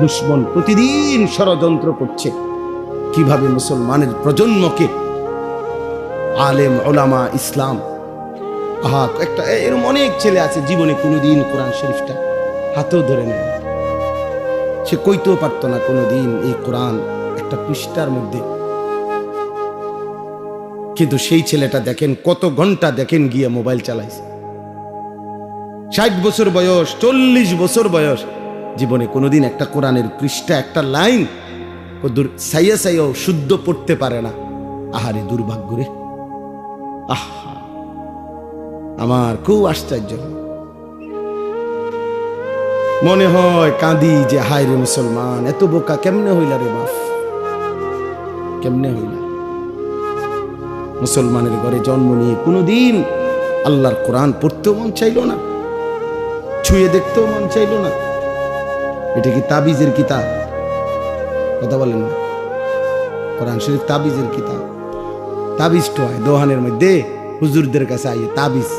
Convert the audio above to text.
দুশ্মন প্রতিদিন ষড়যন্ত্র করছে কিভাবে মুসলমানের প্রজন্মকে আলেম ওলামা ইসলাম একটা এরকম অনেক ছেলে আছে জীবনে কোনোদিন কোরআন শরীফটা হাতেও ধরে নেয়, সে কইতেও পারতো না কোনোদিন এই কোরআন একটা পৃষ্ঠার মধ্যে, কিন্তু সেই ছেলেটা দেখেন কত ঘন্টা দেখেন গিয়ে মোবাইল চালাইছে, 60 বছর বয়স 40 বছর বয়স, জীবনে কোনোদিন একটা কোরআনের পৃষ্ঠা একটা লাইন সাইয়া সাইয়াও শুদ্ধ পড়তে পারে না। আহারে দুর্ভাগ্য রে, আহা আমার খুব আশ্চর্য মনে হয়, কাঁদি যে হায় রে মুসলমান এত বোকা কেমনে হইলা রে বাপ, কেমনে হইলা। মুসলমানের ঘরে জন্ম নিয়ে কোনোদিন আল্লাহর কোরআন পড়তেও মন চাইল না, ছুঁয়ে দেখতেও মন চাইল না। এটা কি তাবিজের কিতাব? কথা বলেন না, কোরআন শরীফ তাবিজের কিতাব। তাবিজ তো হয় দোহানের মধ্যে হুজুরদের কাছে আইয়ে তাবিজ